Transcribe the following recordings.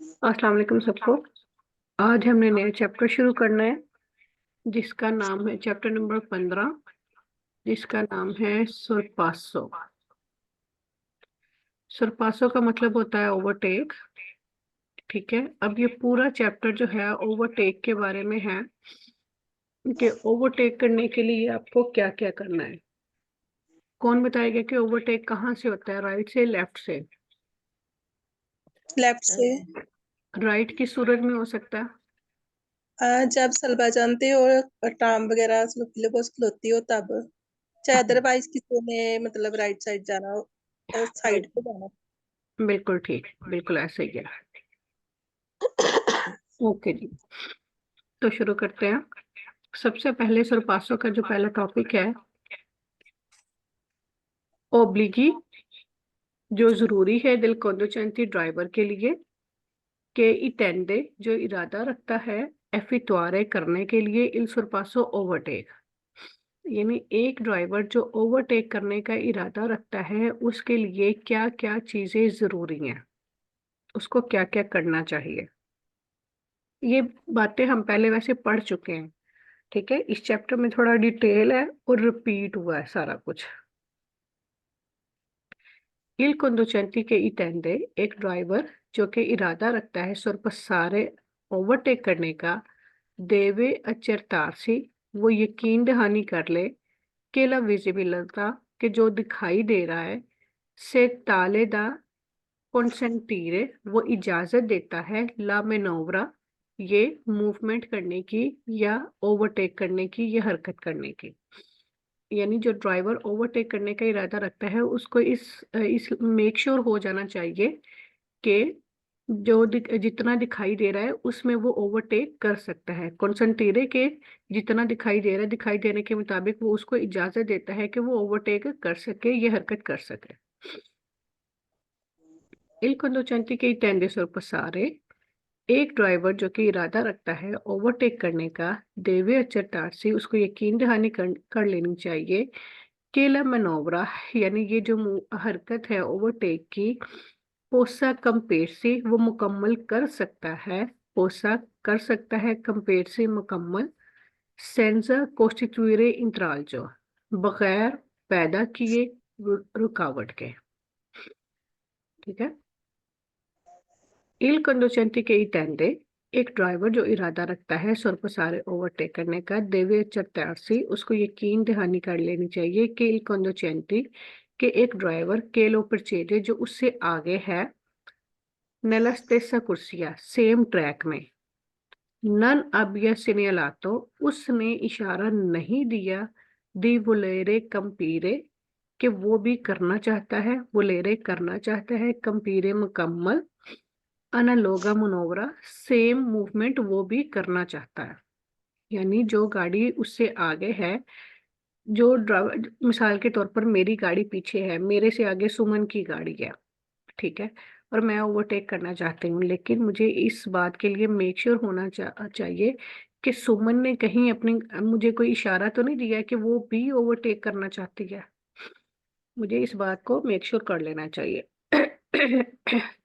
अस्सलाम वालेकुम सबको। आज हमने नया चैप्टर शुरू करना है जिसका नाम है चैप्टर नंबर 15, जिसका नाम है सुरपासो। सुरपासो का मतलब होता है ओवरटेक। ठीक है, अब ये पूरा चैप्टर जो है ओवरटेक के बारे में है कि ओवरटेक करने के लिए आपको क्या क्या करना है। कौन बताएगा कि ओवरटेक कहाँ से होता है, राइट से लेफ्ट से? लेफ्ट से। राइट किस सूरत में हो सकता है? जब सलवा जानते हो और टांग वगैरह बहुत खलोती हो तब। चाहे अदरवाइज किसी ने मतलब राइट साइड जाना हो, साइड पे जाना। बिल्कुल ठीक, बिल्कुल ऐसे ही है। ओके जी, तो शुरू करते हैं। सबसे पहले सुरपासो का जो पहला टॉपिक है ओब्लिगी, जो जरूरी है दिल conducente ड्राइवर के लिए, के इटेंडे जो इरादा रखता है एफितुआरे करने के लिए इल सुरपासो ओवरटेक। यानी एक ड्राइवर जो ओवरटेक करने का इरादा रखता है उसके लिए क्या क्या चीजें जरूरी हैं, उसको क्या क्या करना चाहिए। ये बातें हम पहले वैसे पढ़ चुके हैं। ठीक है, इस चैप्टर में थोड़ा डिटेल है और रिपीट हुआ है सारा कुछ। Il conducente के इटेंडे एक ड्राइवर जो कि इरादा रखता है sorpassare ओवरटेक करने का, deve accertarsi वो यकीन दहानी कर ले che la visibilità के जो दिखाई दे रहा है से tale da consentire वो इजाजत देता है ला मेनोवरा ये मूवमेंट करने की या ओवरटेक करने की या हरकत करने की। यानी जो ड्राइवर ओवरटेक करने का इरादा रखता है उसको इस मेक श्योर हो जाना चाहिए कि जितना दिखाई दे रहा है उसमें वो ओवरटेक कर सकता है। कॉन्सेंट्रेटे के जितना दिखाई दे रहा है, दिखाई देने के मुताबिक वो उसको इजाजत देता है कि वो ओवरटेक कर सके, ये हरकत कर सके। इल conducente के intende sorpassare एक ड्राइवर जो कि इरादा रखता है ओवरटेक करने का, देवे accertarsi उसको यकीन दहानी कर लेनी चाहिए केला मनोवरा यानी ये जो हरकत है ओवरटेक की, पोसा कंपेयर से वो मुकम्मल कर सकता है। पोसा कर सकता है, कंपेयर से मुकम्मल। सेंजा कोस्टिट्यूरे इंतराल जो बगैर पैदा किए रुकावट के। ठीक है, इल कंडोचेंटी के इटेंडे एक ड्राइवर जो इरादा रखता है सुरपसारे ओवरटेक करने का, देवे चट्टारसी उसको यकीन दहानी कर लेनी चाहिए कि इल कंडोचेंटी के एक ड्राइवर केलो परचेजे जो उससे आगे है, नेलस्तेसा कुर्सिया सेम ट्रैक में, नन अब यह सिनियलातो उसने इशारा नहीं दिया, दी वोलेरे कंपीरे कि वो भी करना चाहता है, वोलेरे करना चाहता है, कंपीरे मुकम्मल, अनालोगा मनोवरा सेम मूवमेंट वो भी करना चाहता है। यानी जो गाड़ी उससे आगे है, जो ड्राइवर मिसाल के तौर पर मेरी गाड़ी पीछे है, मेरे से आगे सुमन की गाड़ी है। ठीक है, और मैं ओवरटेक करना चाहती हूँ, लेकिन मुझे इस बात के लिए मेक श्योर होना चाहिए कि सुमन ने कहीं अपनी मुझे कोई इशारा तो नहीं दिया कि वो भी ओवरटेक करना चाहती है। मुझे इस बात को मेक श्योर कर लेना चाहिए।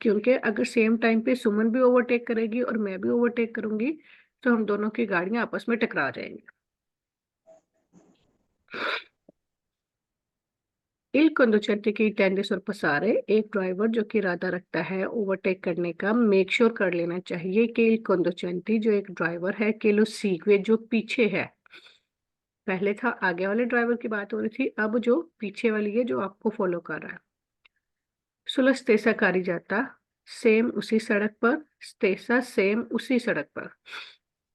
क्योंकि अगर सेम टाइम पे सुमन भी ओवरटेक करेगी और मैं भी ओवरटेक करूंगी तो हम दोनों की गाड़ियां आपस में टकरा जाएंगी। Il conducente की टेंडेंस और पसारे एक ड्राइवर जो कि इरादा रखता है ओवरटेक करने का, मेक श्योर कर लेना चाहिए कि il conducente जो एक ड्राइवर है कि लो सीक्वे जो पीछे है, पहले था आगे वाले ड्राइवर की बात हो रही थी, अब जो पीछे वाली है जो आपको फॉलो कर रहा है। सुलह स्तेसा कारी जाता सेम उसी सड़क पर, स्तेसा सेम उसी सड़क पर,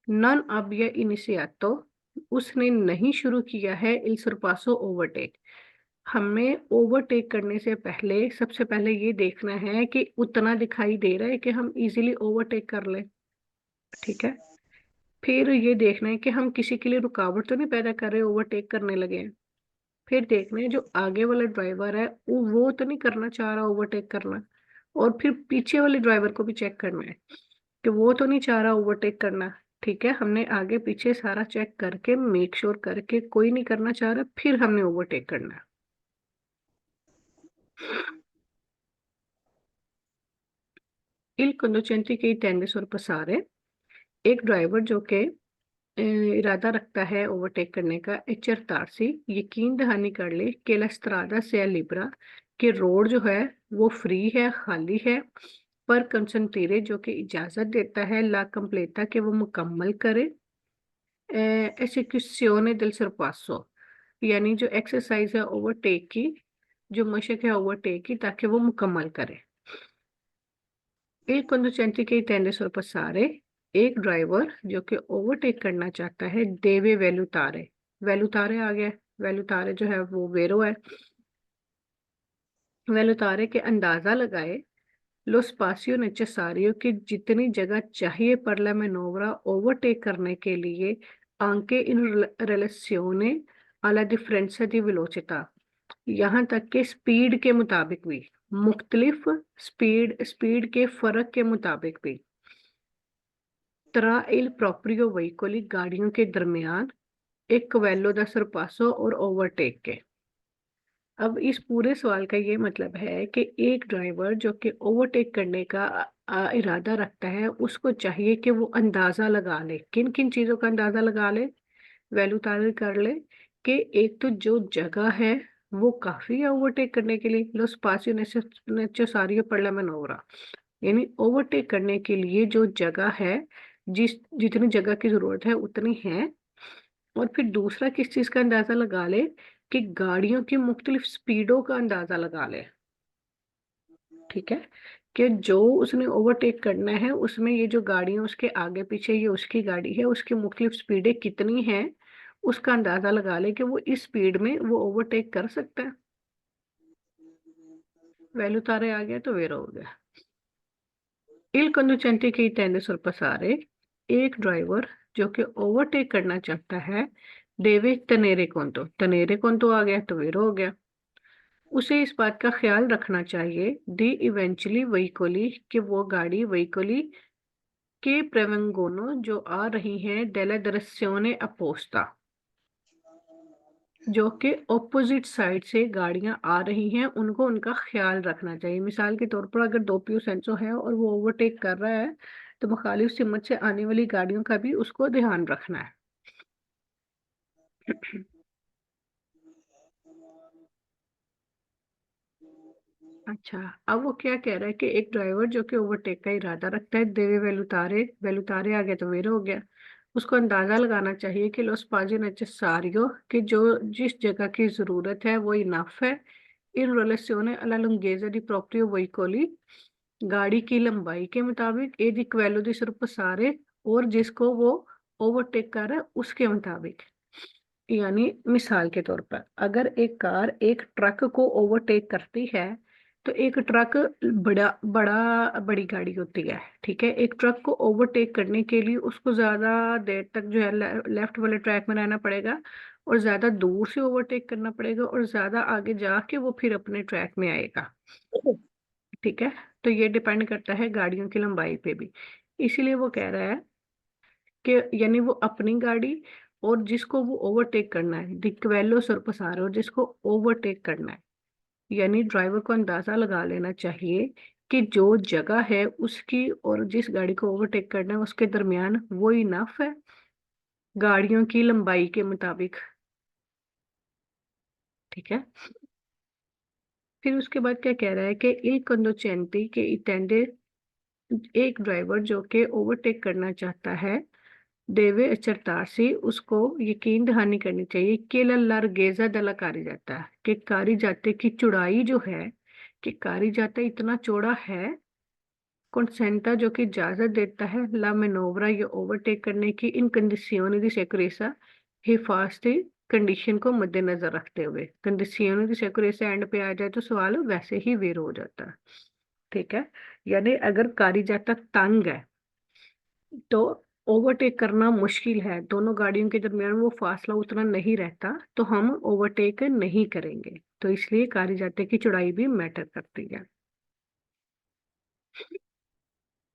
नन अब यह इनिशियातो उसने नहीं शुरू किया है इल सरपासो ओवरटेक। हमें ओवरटेक करने से पहले सबसे पहले ये देखना है कि उतना दिखाई दे रहा है कि हम इजीली ओवरटेक कर लें। ठीक है, फिर ये देखना है कि हम किसी के लिए रुकावट तो नहीं पैदा कर रहे, ओवरटेक करने लगे हैं। फिर देखना है जो आगे वाला ड्राइवर है वो तो नहीं करना चाह रहा ओवरटेक करना, और फिर पीछे वाले ड्राइवर को भी चेक करना है कि वो तो नहीं चाह रहा ओवरटेक करना। ठीक है, हमने आगे पीछे सारा चेक करके मेक श्योर करके कोई नहीं करना चाह रहा, फिर हमने ओवरटेक करना है। Il conducente che intende sorpassare, एक ड्राइवर जो कि इरादा रखता है ओवरटेक करने का, एचरतारसी यकीन दहानी कर ले कि ला स्ट्रादा से लिब्रा कि रोड जो है वो फ्री है, खाली है, पर कंसंटीरे जो कि इजाजत देता है ला कंप्लेता कि वो मुकम्मल करे एसेक्यूशियोने दिल सरपासो, यानी जो एक्सरसाइज है ओवरटेक की, जो मशक है ओवरटेक की, ताकि वो मुकम्मल करे। Il conducente che intende sorpassare, एक ड्राइवर जो कि ओवरटेक करना चाहता है, देवे वेलुतारे, वेलुतारे आ गया, वेलुतारे जो है वो वेरो है, वेलुतारे के अंदाजा लगाए लो स्पासियो नेसेसारियो की जितनी जगह चाहिए पर ला मैनोवरा ओवरटेक करने के लिए, आंके इन रिलेसियोने alla differenza di velocità, यहाँ तक के स्पीड के मुताबिक भी, मुख्तलिफ स्पीड के फर्क के मुताबिक भी, tra il proprio veicoli गाड़ियों के दरमियान, एक क्वेलो दा सरपासो और ओवरटेक के। अब इस पूरे सवाल का ये मतलब है कि एक ड्राइवर जो कि ओवरटेक करने का इरादा रखता है, उसको चाहिए कि वो अंदाजा लगा ले, किन किन चीजों का अंदाजा लगा ले, वैल्यू तारीफ कर ले कि एक तो जो जगह है वो काफी है ओवरटेक करने के लिए, लो स्पासियो नेसेसारियो पर ला मैनोवरा, यानी ओवरटेक करने के लिए जो जगह है, जितनी जगह की जरूरत है उतनी है। और फिर दूसरा किस चीज का अंदाजा लगा ले कि गाड़ियों की मुख्तलिफ स्पीडों का अंदाजा लगा ले। ठीक है, कि जो उसने ओवरटेक करना है उसमें ये जो गाड़ियां उसके आगे पीछे, ये उसकी गाड़ी है, उसकी मुख्तलिफ स्पीडें कितनी हैं, उसका अंदाजा लगा ले कि वो इस स्पीड में वो ओवरटेक कर सकता है। वैल्यू तारे आ गया तो वेरो हो गया। Il conducente che intende sorpassare, एक ड्राइवर जो कि ओवरटेक करना चाहता है, डेवे तनेरे conto आ गया तो वेरो हो गया। उसे इस बात का ख्याल रखना चाहिए दी इवेंचुअली वहीकोली कि वो गाड़ी वहीकोली के प्रेवेंगोनो जो आ रही हैं डेला दरस्योने अपोस्ता, जो कि ऑपोजिट साइड से गाड़ियां आ रही हैं, उनको उनका ख्याल रखना चाहिए। मिसाल के तौर पर अगर दो पियो सेंसो है और वो ओवरटेक कर रहा है, तो मुखालिफ सिमत से आने वाली गाड़ियों का भी उसको ध्यान रखना है। अच्छा, अब वो क्या कह रहा है कि एक ड्राइवर जो कि ओवरटेक का इरादा रखता है, देवे वेलुतारे, वेलुतारे आ गया तो वेरो हो गया, उसको अंदाजा लगाना चाहिए कि लोस पाजी नेसेसारियो कि जो जिस जगह की जरूरत है वो इनफ है, इन रिलेसियोने alla lunghezza di proprio veicoli, गाड़ी की लंबाई के मुताबिक, ए दी क्वेलो दी सरपसारे, और जिसको वो ओवरटेक कर रहा है उसके मुताबिक। यानी मिसाल के तौर पर अगर एक कार एक ट्रक को ओवरटेक करती है, तो एक ट्रक बड़ा बड़ा बड़ी गाड़ी होती है, ठीक है, एक ट्रक को ओवरटेक करने के लिए उसको ज्यादा देर तक जो है लेफ्ट वाले ट्रैक में रहना पड़ेगा, और ज्यादा दूर से ओवरटेक करना पड़ेगा, और ज्यादा आगे जाके वो फिर अपने ट्रैक में आएगा। ठीक है, तो ये डिपेंड करता है गाड़ियों की लंबाई पे भी। इसीलिए वो कह रहा है कि यानी वो अपनी गाड़ी और जिसको वो ओवरटेक करना है, दिक्वेलो सरपसार, और जिसको ओवरटेक करना है, यानी ड्राइवर को अंदाजा लगा लेना चाहिए कि जो जगह है उसकी और जिस गाड़ी को ओवरटेक करना है उसके दरमियान वो इनफ है गाड़ियों की लंबाई के मुताबिक। ठीक है, फिर उसके बाद क्या कह रहा है कि एक कंडोचेंटी के इटेंडे, एक ड्राइवर जो कि ओवरटेक करना चाहता है, देवे अचरतासी उसको यकीन दहानी करनी चाहिए कि लार्गेजा दला कारी जाता है, कि कारी जाते की चौड़ाई जो है, कि कारी जाता इतना चौड़ा है, कंसेंटा जो कि इजाजत देता है ला मेनोवरा या ओवरटेक करने की, इन कंडीशियों दी सिक्योरेसा हिफाजती कंडीशन को मद्देनजर रखते हुए। कंडीशियों दी सिक्योरेसा एंड पे आ जाए तो सवाल वैसे ही वेर हो जाता है। ठीक है, यानी अगर कारी जाता तंग है तो ओवरटेक करना मुश्किल है, दोनों गाड़ियों के दरमियान वो फासला उतना नहीं रहता, तो हम ओवरटेक नहीं करेंगे, तो इसलिए कारी जाते की चौड़ाई भी मैटर करती है।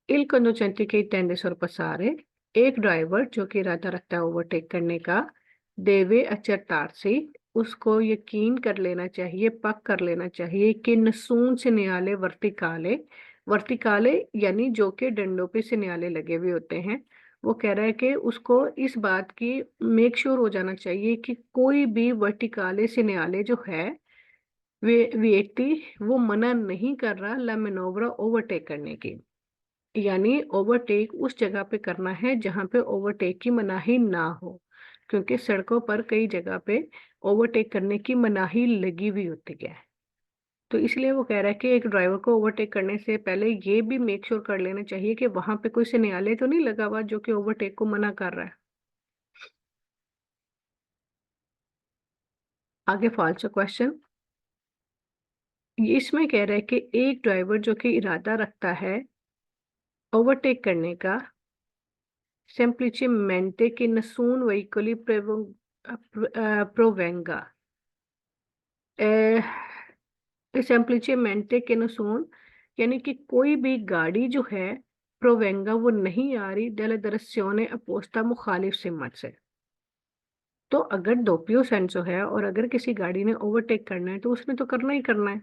Il conducente che intende sorpassare, एक ड्राइवर जो कि इरादा रखता है ओवरटेक करने का, देवे अचरतारसी उसको यकीन कर लेना चाहिए, पक कर लेना चाहिए कि नसून से नियाले वर्तिकाले, वर्टिकाले यानी जो कि डंडों पे सिन्याले लगे हुए होते हैं। वो कह रहा है कि उसको इस बात की मेक श्योर हो जाना चाहिए कि कोई भी वर्टिकाले सिन्याले जो है वे व्यक्ति वो मना नहीं कर रहा ला मैनोवरा ओवरटेक करने की। यानी ओवरटेक उस जगह पे करना है जहाँ पे ओवरटेक की मनाही ना हो, क्योंकि सड़कों पर कई जगह पे ओवरटेक करने की मनाही लगी हुई होती है। तो इसलिए वो कह रहा है कि एक ड्राइवर को ओवरटेक करने से पहले ये भी मेक श्योर कर लेना चाहिए कि वहां पे कोई सिग्नल तो नहीं लगा हुआ जो कि ओवरटेक को मना कर रहा है। आगे फालतू क्वेश्चन, इसमें कह रहा है कि एक ड्राइवर जो कि इरादा रखता है ओवरटेक करने का, semplicemente che nessun veicoli provenga, semplicemente che nessun यानी कि कोई भी गाड़ी जो है प्रोवेंगा वो नहीं आ रही della direzione opposta मुखालिफ सिमत से। तो अगर दोपियो सेंसो है और अगर किसी गाड़ी ने ओवरटेक करना है तो उसने तो करना ही करना है।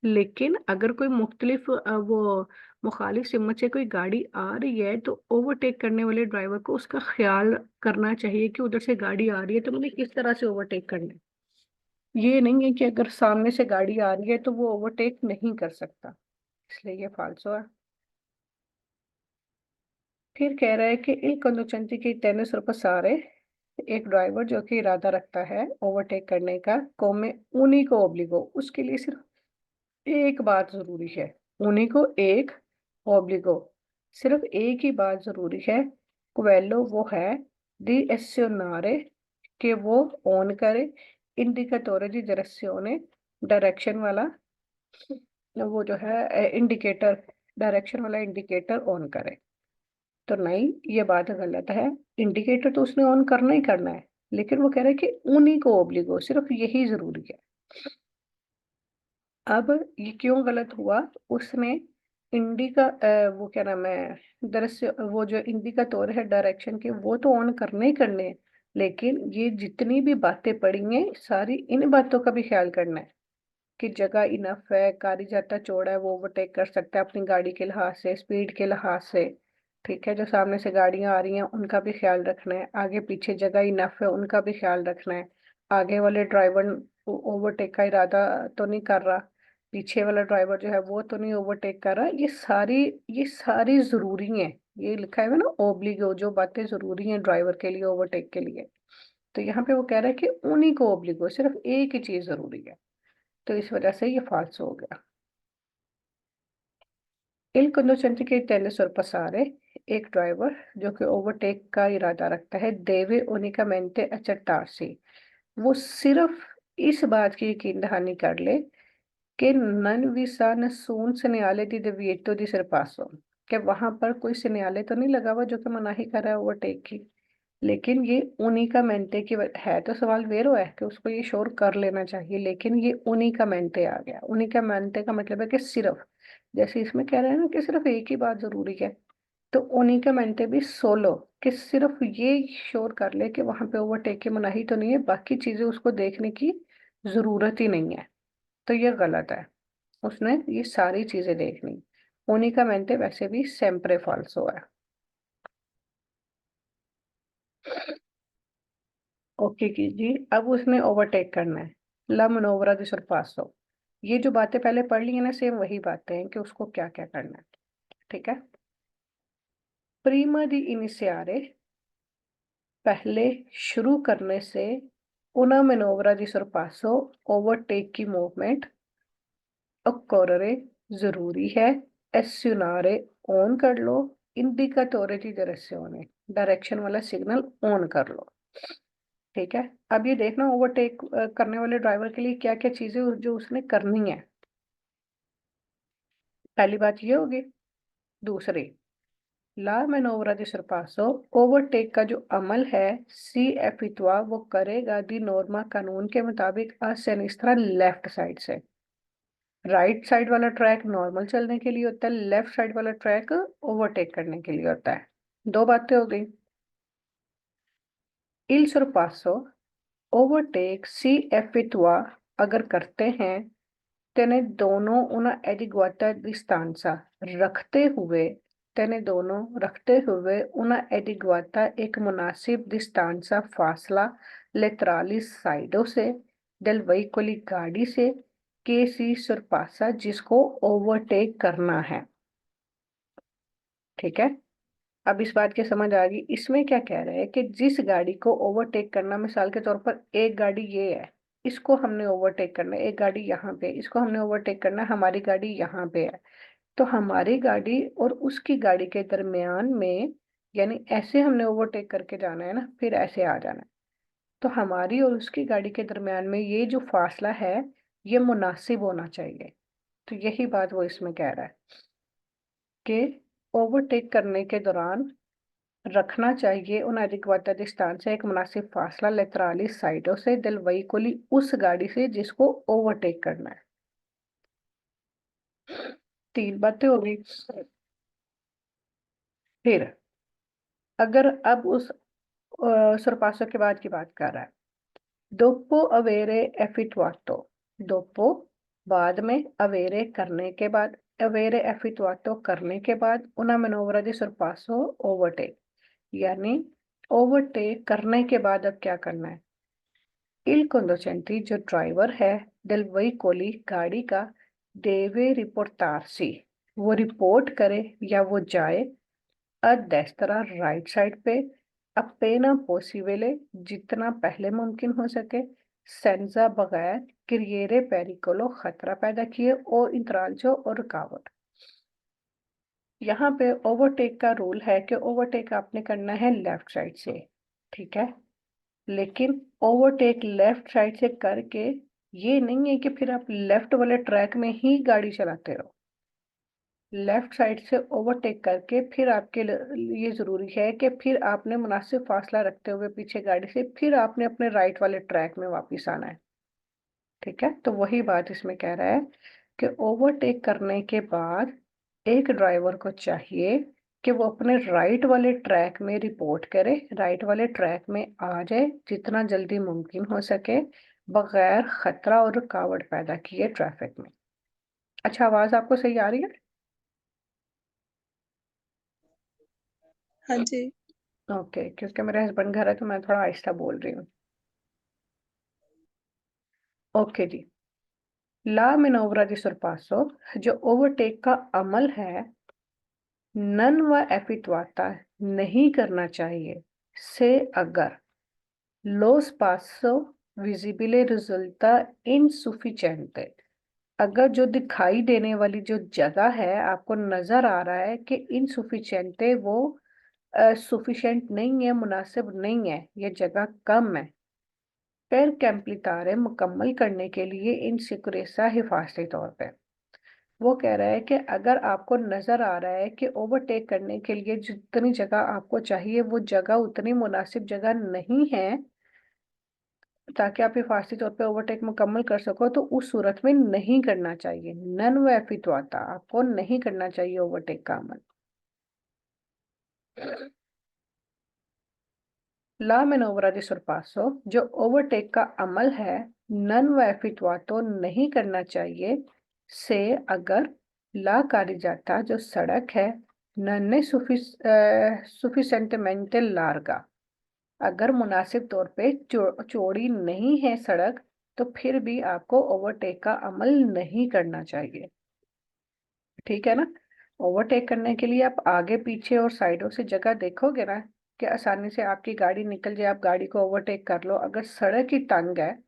लेकिन अगर कोई मुख्तलिफ वो मुखालिफ सिमत से कोई गाड़ी आ रही है तो ओवरटेक करने वाले ड्राइवर को उसका ख्याल करना चाहिए कि उधर से गाड़ी आ रही है तो मुझे किस तरह से ओवरटेक करना है। ये नहीं है कि अगर सामने से गाड़ी आ रही है तो वो ओवरटेक नहीं कर सकता, इसलिए ये फालसो है। फिर कह रहा है कि इल conducente की टेनिस और पसारे, एक ड्राइवर जो कि इरादा रखता है ओवरटेक करने का कोमे उन्हीं को ओब्लिगो, उसके लिए सिर्फ एक बात जरूरी है। उन्हीं को एक ओब्लिगो, सिर्फ एक ही बात जरूरी है। क्वेलो वो है दी एस्योनारे, कि वो ऑन करे इंडिकेटोरे दी डायरेक्शियोने, डायरेक्शन वाला वो जो है इंडिकेटर, डायरेक्शन वाला इंडिकेटर ऑन करे। तो नहीं, ये बात गलत है। इंडिकेटर तो उसने ऑन करना ही करना है, लेकिन वो कह रहा है कि उन्हीं को ओब्लिगो, सिर्फ यही जरूरी है। अब ये क्यों गलत हुआ? उसने इंडिका वो क्या नाम है, दरअसल वो जो इंडिकेटर है डायरेक्शन के वो तो ऑन करने ही करने हैं, लेकिन ये जितनी भी बातें पड़ी हैं सारी इन बातों का भी ख्याल करना है कि जगह इनफ है, कारी जाता चौड़ा है, वो ओवरटेक कर सकता है अपनी गाड़ी के लिहाज से, स्पीड के लिहाज से। ठीक है, जो सामने से गाड़ियां आ रही हैं उनका भी ख्याल रखना है, आगे पीछे जगह इनफ है उनका भी ख्याल रखना है। आगे वाले ड्राइवर ओवरटेक का इरादा तो नहीं कर रहा, पीछे वाला ड्राइवर जो है वो तो नहीं ओवरटेक कर रहा। ये सारी जरूरी हैं। ये लिखा है ना ओब्लिगो, जो बातें जरूरी हैं ड्राइवर के लिए ओवरटेक के लिए। तो यहाँ पे वो कह रहा है कि उन्हीं को ओब्लिगो, सिर्फ एक ही चीज जरूरी है। तो इस वजह से ये फाल्स हो गया। इल conducente के टेनिस और पसारे, एक ड्राइवर जो कि ओवरटेक का इरादा रखता है देवे उनिकामेंटे अचट्टार्सी, वो सिर्फ इस बात की यकीन दहानी कर ले कि नन विसा न सून सिन्याले दी दिविएटो दी सरपासो, कि वहां पर कोई सिन्याले तो नहीं लगा हुआ जो कि मनाही कर रहा है ओवरटेक की। लेकिन ये उन्हीं का मेंटे की है, तो सवाल वेरो है कि उसको ये श्योर कर लेना चाहिए, लेकिन ये उन्हीं का मेंटे आ गया। उन्हीं का मेंटे का मतलब है कि सिर्फ, जैसे इसमें कह रहे हैं ना कि सिर्फ एक ही बात जरूरी है, तो उन्हीं का मेंटे भी सोलो, कि सिर्फ ये श्योर कर ले कि वहां पे ओवरटेक की मनाही तो नहीं है, बाकी चीजें उसको देखने की जरूरत ही नहीं है। तो ये गलत है, उसने ये सारी चीजें देखनी। उन्हीं का मेंटे वैसे भी सेम्प्रे फाल्सो है। ओके कीजिए, अब उसने ओवरटेक करना है, ला मनोवरा दी sorpasso। ये जो बातें पहले पढ़ ली है ना, सेम वही बातें हैं कि उसको क्या क्या करना है। ठीक है, प्रीमा दी इनिशियारे, पहले शुरू करने से, una मनोवरा दी sorpasso, ओवरटेक की मूवमेंट, occorrere जरूरी है, एस्यूनारे ऑन कर लो, इंडिकेटोरे दी direzione, डायरेक्शन वाला सिग्नल ऑन कर लो। ठीक है, अब ये देखना ओवरटेक करने वाले ड्राइवर के लिए क्या क्या चीजें जो उसने करनी है। पहली बात ये होगी। दूसरी, ला मैनोवरा दी सरपासो, ओवरटेक का जो अमल है सी एफितवा वो करेगा दी नॉर्मा कानून के मुताबिक आ सिनिस्ट्रा लेफ्ट साइड से। राइट साइड वाला ट्रैक नॉर्मल चलने के लिए होता है, लेफ्ट साइड वाला ट्रैक ओवरटेक करने के लिए होता है। दो बातें हो गई। इल सरपासो, ओवरटेक सी एफितवा अगर करते हैं तेने दोनों una adeguata distanza रखते हुए una adeguata एक मुनासिब distanza फासला लेतराली साइडों से del veicoli गाड़ी से के सी सरपासा जिसको ओवरटेक करना है। ठीक है, अब इस बात की समझ आ गई। इसमें क्या कह रहे हैं कि जिस गाड़ी को ओवरटेक करना, मिसाल के तौर पर एक गाड़ी ये है, इसको हमने ओवरटेक करना है, एक गाड़ी यहाँ पे, इसको हमने ओवरटेक करना है, हमारी गाड़ी यहाँ पे है, तो हमारी गाड़ी और उसकी गाड़ी के दरमियान में, यानी ऐसे हमने ओवरटेक करके जाना है ना, फिर ऐसे आ जाना है, तो हमारी और उसकी गाड़ी के दरमियान में ये जो फासला है ये मुनासिब होना चाहिए। तो यही बात वो इसमें कह रहा है कि ओवरटेक करने के दौरान रखना चाहिए उन अधिकवता स्थान से एक मुनासिब फासला लेतराली साइडों से दिल वही कोली उस गाड़ी से जिसको ओवरटेक करना है। 3 बातें हो गई। फिर अगर अब उस सरपासो के बाद की बात कर रहा है, दोपो अवेरे एफिटवाटो, दोपो बाद में, अवेरे करने के बाद, अवेरे एफिटवाटो करने के बाद, उना मनोवरा दी सरपासो ओवरटेक, यानी ओवरटेक करने के बाद अब क्या करना है। इल conducente जो ड्राइवर है del veicoli गाड़ी का deve रिपोर्टारसी वो रिपोर्ट करे या वो जाए अ destra राइट साइड पे appena possibile जितना पहले मुमकिन हो सके सेंजा बगैर क्रिएरे पेरिकोलो खतरा पैदा किए और इंतराल्चो और रुकावट। यहाँ पे ओवरटेक का रूल है कि ओवरटेक आपने करना है लेफ्ट साइड से। ठीक है, लेकिन ओवरटेक लेफ्ट साइड से करके ये नहीं है कि फिर आप लेफ्ट वाले ट्रैक में ही गाड़ी चलाते रहो। लेफ्ट साइड से ओवरटेक करके फिर आपके लिए जरूरी है कि फिर आपने मुनासिब फासला रखते हुए पीछे गाड़ी से फिर आपने अपने राइट वाले ट्रैक में वापस आना है। ठीक है, तो वही बात इसमें कह रहा है कि ओवरटेक करने के बाद एक ड्राइवर को चाहिए कि वो अपने राइट वाले ट्रैक में रिपोर्ट करे, राइट वाले ट्रैक में आ जाए जितना जल्दी मुमकिन हो सके बगैर खतरा और रुकावट पैदा किए ट्रैफिक में। अच्छा, आवाज आपको सही आ रही है? हाँ जी। ओके, क्योंकि मेरे हस्बैंड घर है तो मैं थोड़ा आहिस्ता बोल रही हूँ। ओके जी, ला मिनोवरा दी सरपासो जो ओवरटेक का अमल है नन व एफिटवाता नहीं करना चाहिए से अगर लोस पासो विजिबले रिजल्टा इनसुफिशिएंटे, अगर जो दिखाई देने वाली जो जगह है आपको नजर आ रहा है कि इनसुफिशिएंटे वो सुफिशिएंट नहीं है, मुनासिब नहीं है, ये जगह कम है, फिर कैंपलितारे मुकम्मल करने के लिए इन सिकुरेसा हिफाजती तौर पे। वो कह रहा है कि अगर आपको नजर आ रहा है कि ओवरटेक करने के लिए जितनी जगह आपको चाहिए वो जगह उतनी मुनासिब जगह नहीं है ताकि आप हिफाजती तौर पे ओवरटेक मुकम्मल कर सको, तो उस सूरत में नहीं करना चाहिए। नन व एफितवाता, आपको नहीं करना चाहिए ओवरटेक का अमल। ला मेनोवरा दी सरपासो जो ओवरटेक का अमल है नन व एफितवातो नहीं करना चाहिए से अगर ला कारिजाता जो सड़क है नन्ने सुफिसेंटमेंटे लार्गा, अगर मुनासिब तौर पे चौड़ी नहीं है सड़क, तो फिर भी आपको ओवरटेक का अमल नहीं करना चाहिए। ठीक है ना, ओवरटेक करने के लिए आप आगे पीछे और साइडों से जगह देखोगे ना कि आसानी से आपकी गाड़ी निकल जाए, आप गाड़ी को ओवरटेक कर लो। अगर सड़क ही तंग है,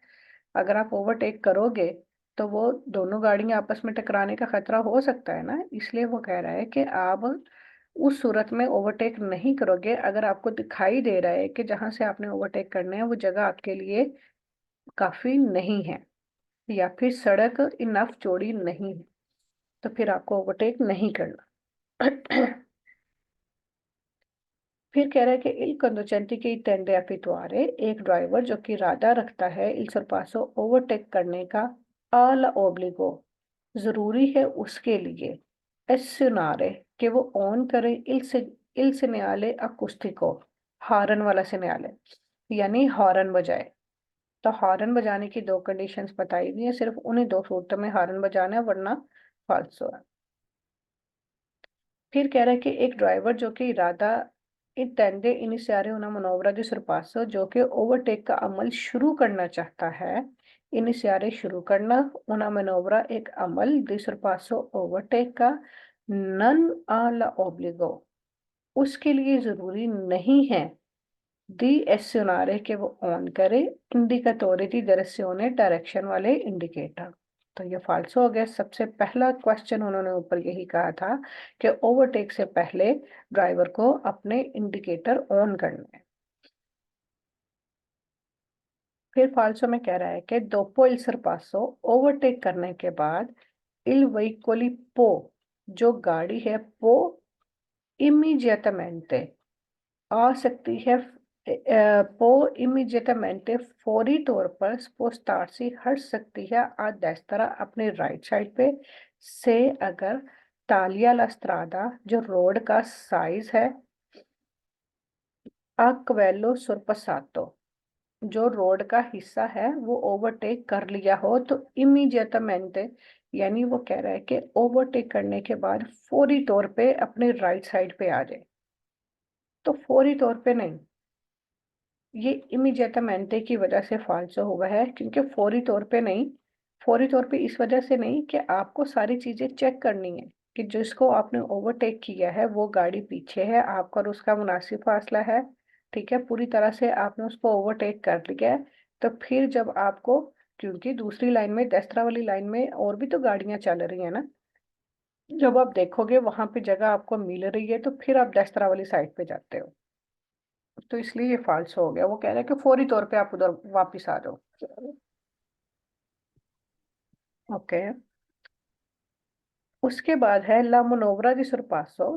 अगर आप ओवरटेक करोगे तो वो दोनों गाड़ियां आपस में टकराने का खतरा हो सकता है ना, इसलिए वो कह रहा है कि आप उस सूरत में ओवरटेक नहीं करोगे अगर आपको दिखाई दे रहा है कि जहां से आपने ओवरटेक करना है वो जगह आपके लिए काफी नहीं है या फिर सड़क इनफ चौड़ी नहीं है, तो फिर आपको ओवरटेक नहीं करना। फिर कह रहा है कि इल conducente की टेंडे अफितवारे, एक ड्राइवर जो कि इरादा रखता है इल सरपासो ओवरटेक करने का आला ओब्लिगो, जरूरी है उसके लिए एसनारे कि वो ऑन करे इल सिग्नले अकुस्टिको, हॉर्न वाला सिग्नल, यानी हॉर्न बजाए। तो हॉर्न बजाने की दो कंडीशंस बताई हुई है, सिर्फ उन्हीं दो सूरतों में हॉर्न बजाना है, वरना फाल्सो है। फिर कह रहा है कि एक ड्राइवर जो कि इरादा intende iniziare una manovra di sorpasso जो कि ओवरटेक का अमल शुरू करना चाहता है। इनिशियारे शुरू करना, una manovra एक अमल, di sorpasso ओवरटेक का, नन alla obbligo उसके लिए जरूरी नहीं है, दी एस्योनारे के वो ऑन करे, इंडिकेटोरी दी डायरेक्शिone डायरेक्शन वाले इंडिकेटर। तो ये फाल्सो हो गया। सबसे पहला क्वेश्चन उन्होंने ऊपर यही कहा था कि ओवरटेक से पहले ड्राइवर को अपने इंडिकेटर ऑन करने हैं। फिर फाल्सो में कह रहा है कि दोपो इल सरपासो ओवरटेक करने के बाद इल वेहिकोली पो जो गाड़ी है पो इमीडिएटमेंटे आ सकती है, पो इमीडिएटमेंटे फौरी तौर पर स्पोस्टार्सी हट सकती है आ destra अपने राइट साइड पे से अगर तालिया ला स्ट्रादा जो रोड का साइज है, आ क्वेलो सुरपसातो जो रोड का हिस्सा है वो ओवरटेक कर लिया हो, तो इमीडिएटमेंटे यानी वो कह रहा है कि ओवरटेक करने के बाद फौरी तौर पे अपने राइट साइड पे आ जाए। तो फौरी तौर पे नहीं, ये इमीडिएटमेंटे की वजह से फाल्सो हुआ है, क्योंकि फौरी तौर पे नहीं। फौरी तौर पे इस वजह से नहीं कि आपको सारी चीजें चेक करनी है कि जिसको आपने ओवरटेक किया है वो गाड़ी पीछे है, आपका और उसका मुनासिब फासला है, ठीक है, पूरी तरह से आपने उसको ओवरटेक कर लिया है। तो फिर जब आपको, क्योंकि दूसरी लाइन में, दस्तरा वाली लाइन में और भी तो गाड़ियां चल रही है ना, जब आप देखोगे वहां पे जगह आपको मिल रही है तो फिर आप दस्तरा वाली साइड पे जाते हो। तो इसलिए ये फाल्स हो गया। वो कह रहे हैं कि फौरी तौर पे आप उधर वापिस आ जाओ। ओके। उसके बाद है ला मनोवरा दी सरपासो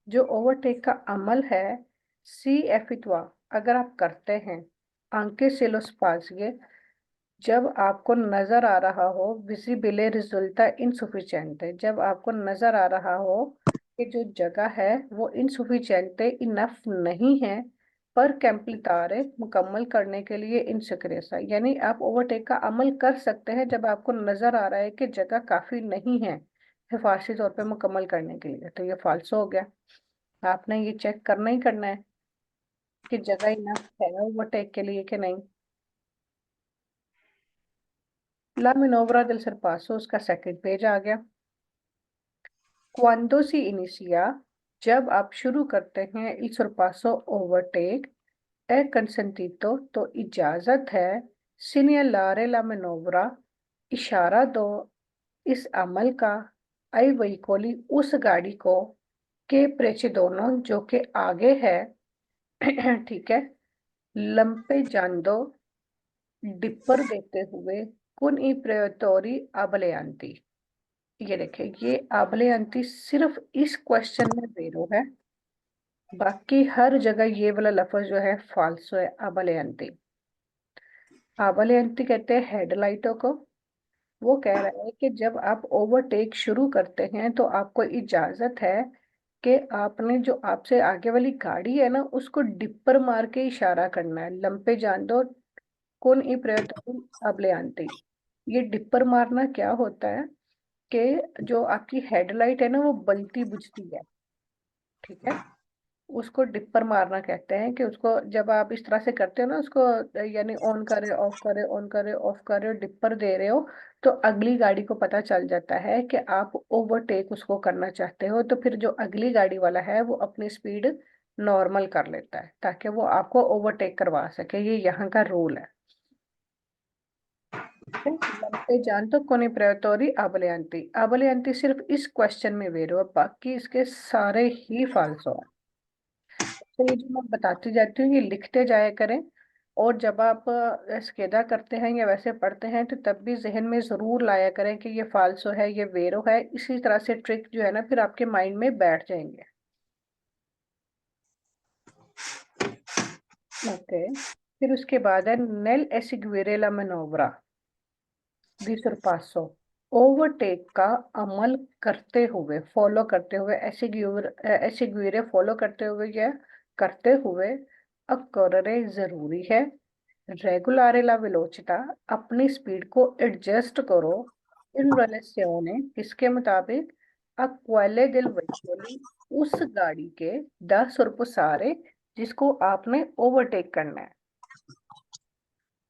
जो ओवरटेक का अमल है, सी एफिटवा अगर आप करते हैं, आंके से लो स्पासिए जब आपको नजर आ रहा हो, विजिबले रिजल्टा इनसुफिशिएंटे जब आपको नजर आ रहा हो कि जो जगह है वो इनसुफिशिएंटे इनफ नहीं है, पर कैंपलितारे मुकम्मल करने के लिए इनसिक्रेसा यानी आप ओवरटेक का अमल कर सकते हैं जब आपको नजर आ रहा है कि जगह काफी नहीं है हिफाजती तौर पे मुकम्मल करने के लिए। तो ये फाल्सो हो गया। आपने ये चेक करना ही करना है कि जगह इनफ है ओवरटेक के लिए कि नहीं। ला मिनोवरा दिल सरपासो उसका सेकंड पेज आ गया। Cuando si inicia जब आप शुरू करते हैं il sorpasso ओवरटेक ए consentito तो इजाजत है, segnalare la manovra इशारा दो इस अमल का, आई veicoli उस गाड़ी को, के precedono जो के आगे है ठीक है, लंपे जांदो डिपर देते हुए, कुन ई pretori ableanti ये देखें, ये आबले सिर्फ इस क्वेश्चन में वेरो है, बाकी हर जगह ये वाला लफ्ज जो है फाल्सो है। आबले कहते हैं हेडलाइटों को। वो कह रहा है कि जब आप ओवरटेक शुरू करते हैं तो आपको इजाजत है कि आपने जो आपसे आगे वाली गाड़ी है ना उसको डिपर मार के इशारा करना है, लंपे जान दो कौन ई प्रयत्न आबले। ये डिपर मारना क्या होता है कि जो आपकी हेडलाइट है ना वो बलती बुझती है, ठीक है, उसको डिपर मारना कहते हैं। कि उसको जब आप इस तरह से करते हो ना उसको, यानी ऑन करे ऑफ करे ऑन करे ऑफ करे डिपर दे रहे हो, तो अगली गाड़ी को पता चल जाता है कि आप ओवरटेक उसको करना चाहते हो, तो फिर जो अगली गाड़ी वाला है वो अपनी स्पीड नॉर्मल कर लेता है ताकि वो आपको ओवरटेक करवा सके। ये यहाँ का रूल है। लंपे जान तो कोनी प्रयतोरी आबलयांती, आबलयांती सिर्फ इस क्वेश्चन में वेरो है, बाकी इसके सारे ही फाल्सो है। तो ये जो मैं बताती जाती हूँ ये लिखते जाया करें, और जब आप स्केदा करते हैं या वैसे पढ़ते हैं तो तब भी जहन में जरूर लाया करें कि ये फाल्सो है ये वेरो है। इसी तरह से ट्रिक जो है ना फिर आपके माइंड में बैठ जाएंगे। ओके। फिर उसके बाद है नेल एसिग्वेरे ला मनोवरा दी सरपासो ओवरटेक का अमल करते हुए, फॉलो करते हुए, एसिग्वेरे फॉलो करते हुए या करते हुए, अकररे जरूरी है, regolare la velocità, अपनी स्पीड को एडजस्ट करो इन relazione, किसके मुताबिक, a quelle del veicoli, उस गाड़ी के दा sorpassare, जिसको आपने ओवरटेक करना है।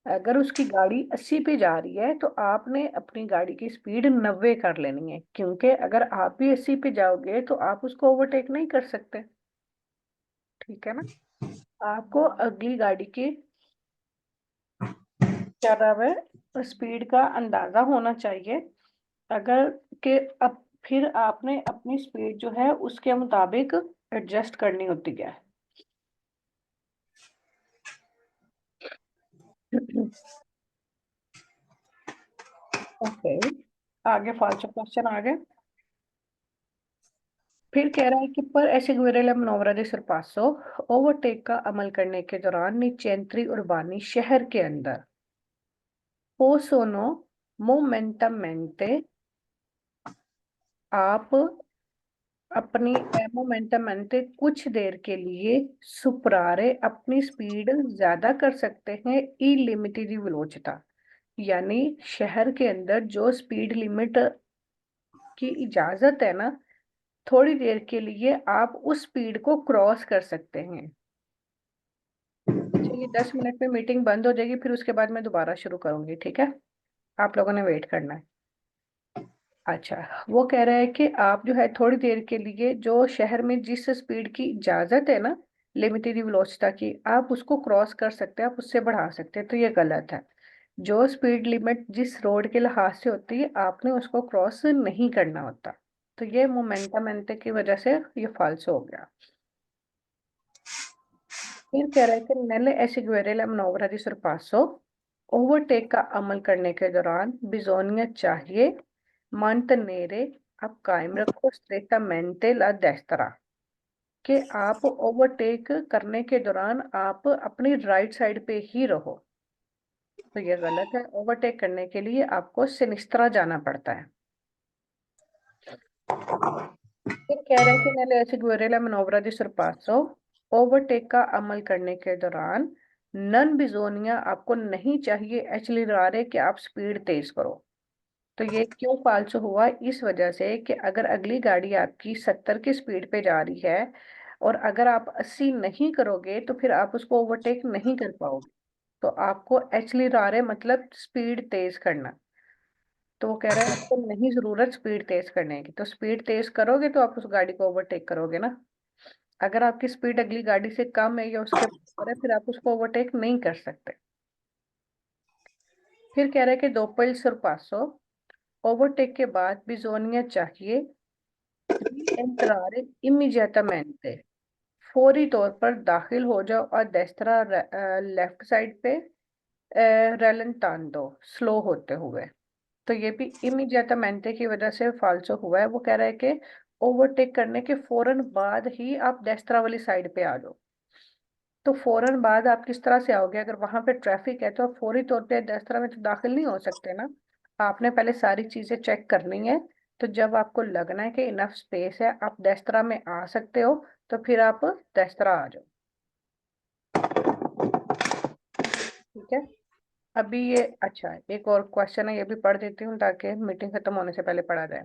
अगर उसकी गाड़ी 80 पे जा रही है तो आपने अपनी गाड़ी की स्पीड 90 कर लेनी है, क्योंकि अगर आप भी 80 पे जाओगे तो आप उसको ओवरटेक नहीं कर सकते। ठीक है ना। आपको अगली गाड़ी की क्या नाम है स्पीड का अंदाजा होना चाहिए, अगर के अब फिर आपने अपनी स्पीड जो है उसके मुताबिक एडजस्ट करनी होती है। ओके, आगे फालतू क्वेश्चन आ गए। फिर कह रहा है कि पर ऐसे गुरेला मनोवरा दे सरपासो, ओवरटेक का अमल करने के दौरान निचेंत्री उर्बानी शहर के अंदर पोसोनो मोमेंटमेंटे, आप अपनी मोमेंटमेंटे कुछ देर के लिए सुपरारे अपनी स्पीड ज्यादा कर सकते हैं ई लिमिटेड वेलोसिटी, यानी शहर के अंदर जो स्पीड लिमिट की इजाजत है ना, थोड़ी देर के लिए आप उस स्पीड को क्रॉस कर सकते हैं। चलिए 10 मिनट में मीटिंग बंद हो जाएगी, फिर उसके बाद मैं दोबारा शुरू करूंगी, ठीक है। आप लोगों ने वेट करना है। अच्छा, वो कह रहा है कि आप जो है थोड़ी देर के लिए जो शहर में जिस स्पीड की इजाजत है ना, लिमिटेड वेलोसिटी की, आप उसको क्रॉस कर सकते हैं, आप उससे बढ़ा सकते हैं, तो ये गलत है। जो स्पीड लिमिट जिस रोड के लिहाज से होती है आपने उसको क्रॉस नहीं करना होता, तो ये मोमेंटम एंटे की वजह से ये फाल्स हो गया। फिर कह रहा है कि नेले एसिगुएरेला मनोवरा दी सरपासो, ओवरटेक का अमल करने के दौरान बिजोनिया चाहिए mantenere, आप कायम रखो स्ट्रेटमेंटे ला डेस्त्रा, कि आप ओवरटेक करने के दौरान आप अपनी राइट साइड पे ही रहो, तो ये गलत है। ओवरटेक करने के लिए आपको सिनिस्त्रा जाना पड़ता है। फिर कह रहे हैं कि नेले एसिगुएरेला मनोवरा दी सरपासो, ओवरटेक का अमल करने के दौरान नन बिजोनिया, आपको नहीं चाहिए एक्सीलरेटे कि आप स्पीड तेज करो। तो ये क्यों फालतू हुआ, इस वजह से कि अगर अगली गाड़ी आपकी 70 की स्पीड पे जा रही है और अगर आप 80 नहीं करोगे तो फिर आप उसको ओवरटेक नहीं कर पाओगे, तो आपको एक्सीलरेटे मतलब स्पीड तेज करना। तो वो कह रहा है आपको नहीं जरूरत स्पीड तेज करने की, तो स्पीड तेज करोगे तो आप उस गाड़ी को ओवरटेक करोगे ना। अगर आपकी स्पीड अगली गाड़ी से कम है या उसके बराबर है, फिर आप उसको ओवरटेक नहीं कर सकते। फिर कह रहा है कि दोपहिल सरपासो, ओवरटेक के बाद बिजोनिया चाहिए एंट्रारे इमीडिएटamente, फौरी तौर पर दाखिल हो जाओ और देस्त्रा लेफ्ट साइड पे रेलेंटांडो, स्लो होते हुए। तो ये भी इमीडिएटamente की वजह से फाल्सो हुआ है। वो कह रहा है कि ओवरटेक करने के फौरन बाद ही आप देस्त्रा वाली साइड पे आ जाओ। तो फौरन बाद आप किस तरह से आओगे, अगर वहां पे ट्रैफिक है तो आप फौरी तौर पे देस्त्रा में तो दाखिल नहीं हो सकते ना। आपने पहले सारी चीजें चेक करनी है, तो जब आपको लगना है कि इनफ स्पेस है आप देस्त्रा में आ सकते हो, तो फिर आप देस्त्रा आ जाओ। ठीक है। अभी ये अच्छा है, एक और क्वेश्चन है, ये भी पढ़ देती हूँ ताकि मीटिंग खत्म होने से पहले पढ़ा जाए।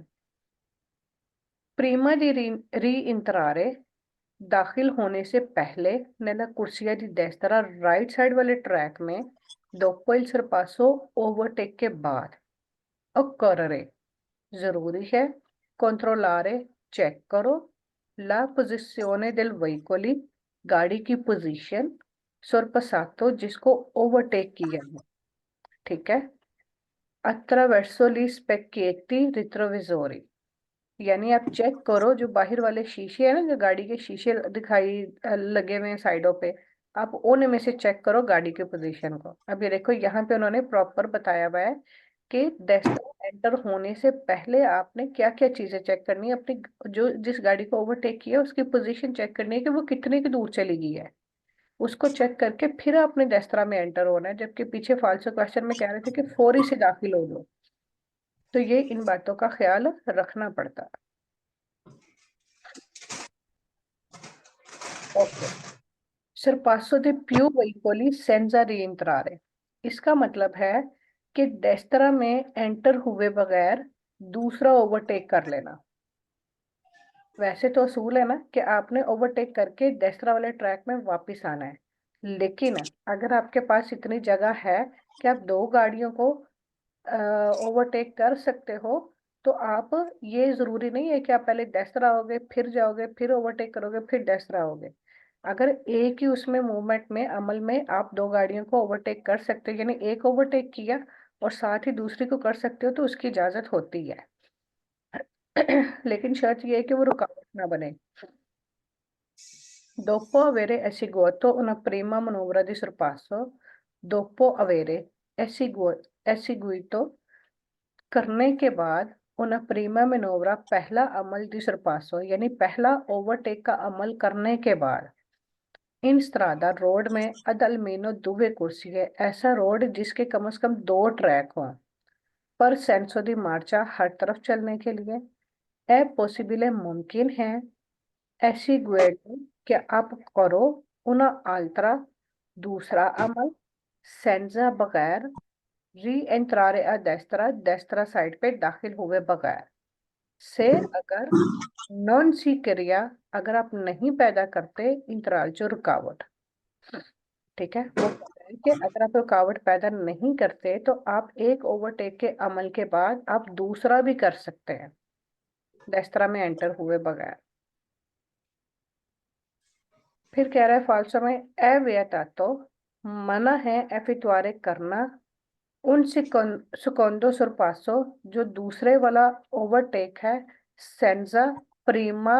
प्रीमा दी री इंतरारे, दाखिल होने से पहले नेला कुर्सिया दी देस्त्रा राइट साइड वाले ट्रैक में दोपो il sorpasso ओवरटेक के बाद occorrere, जरूरी है controllare, चेक करो la posizione del veicoli, गाड़ी की पोजीशन sorpassato, जिसको ओवरटेक किया है। ठीक है। attraverso gli specchietti retrovisori, यानी आप चेक करो जो बाहर वाले शीशे है ना, जो गाड़ी के शीशे दिखाई लगे हुए हैं साइडों पे, आप उनमें से चेक करो गाड़ी की पोजीशन को। अब ये देखो यहाँ पे उन्होंने प्रॉपर बताया हुआ है कि डेस्टिनी एंटर होने से पहले आपने क्या क्या चीजें चेक करनी है, अपनी जो जिस गाड़ी को ओवरटेक किया उसकी पोजीशन चेक करनी है कि वो कितने की दूर चली गई है, उसको चेक करके फिर आपने डेस्त्रा में एंटर होना है। जबकि पीछे फालतू क्वेश्चन में कह रहे थे कि फौरी से दाखिल हो लो, तो ये इन बातों का ख्याल रखना पड़ता है। Okay, sorpasso di più veicoli senza rientrare। इसका मतलब है कि डेस्त्रा में एंटर हुए बगैर दूसरा ओवरटेक कर लेना। वैसे तो असूल है ना कि आपने ओवरटेक करके डेस्त्रा वाले ट्रैक में वापस आना है, लेकिन अगर आपके पास इतनी जगह है कि आप दो गाड़ियों को ओवरटेक कर सकते हो, तो आप, ये जरूरी नहीं है कि आप पहले डेस्त्रा आओगे फिर जाओगे फिर ओवरटेक करोगे फिर डेस्त्रा आओगे। अगर एक ही उसमें मूवमेंट में अमल में आप दो गाड़ियों को ओवरटेक कर सकते हो, यानी एक ओवरटेक किया और साथ ही दूसरी को कर सकते हो, तो उसकी इजाजत होती है। लेकिन शर्त यह है कि वो रुकावट ना बने। Dopo avere eseguito una prima manovra di sorpasso, dopo avere eseguito करने के बाद una prima manovra पहला अमल di sorpasso यानी पहला ओवरटेक का अमल करने के बाद इन स्त्रादा रोड में ad almeno due corsie है, ऐसा रोड जिसके कम से कम दो ट्रैक हों पर सेंसो दी मार्चा हर तरफ चलने के लिए। है पॉसिबल मुमकिन है ऐसी गुएडो क्या आप करो उना आल्ट्रा दूसरा अमल सेंजा बगैर री एंट्रारे आ डेस्त्रा डेस्त्रा साइड पे दाखिल हुए बगैर से अगर नॉन सी क्रिया अगर आप नहीं पैदा करते इंतराल जो रुकावट। ठीक है, वो कह रहे हैं कि अगर आप रुकावट पैदा नहीं करते तो आप एक ओवरटेक के अमल के बाद आप दूसरा भी कर सकते हैं डेस्त्रा में एंटर हुए बगैर। फिर कह रहा है फालसो में अव्ययतातो मना है एफितुआरे करना उन सेकोंडो सुरपासो जो दूसरे वाला ओवरटेक है सेंजा प्रीमा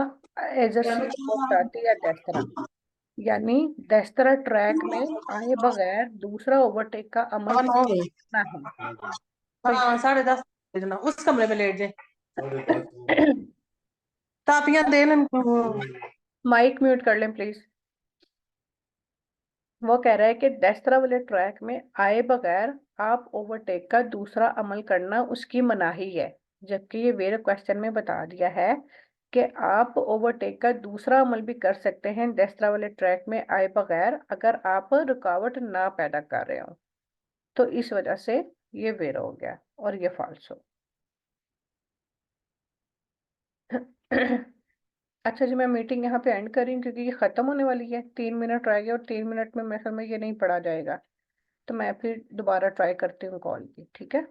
एजर्सी पोस्टाती या डेस्त्रा, यानी डेस्त्रा ट्रैक में आए बगैर दूसरा ओवरटेक का अमल हाँ, 9 बजे। करना है। हाँ, 10:30 भेजना उस कमरे में लेट जाए। तापियां दे लें माइक म्यूट कर लें प्लीज। वो कह रहा है कि डेस्त्रा वाले ट्रैक में आए बगैर आप ओवरटेक का दूसरा अमल करना उसकी मनाही है, जबकि ये मेरे क्वेश्चन में बता दिया है कि आप ओवरटेक का दूसरा अमल भी कर सकते हैं डेस्त्रा वाले ट्रैक में आए बगैर अगर आप रुकावट ना पैदा कर रहे हो। तो इस वजह से ये वेर हो गया और ये फाल्सो। अच्छा जी, मैं मीटिंग यहाँ पे एंड कर रही हूँ क्योंकि ये खत्म होने वाली है, 3 मिनट रह गए और 3 मिनट में मेरे ख्याल में ये नहीं पढ़ा जाएगा, तो मैं फिर दोबारा ट्राई करती हूँ कॉल की। ठीक है।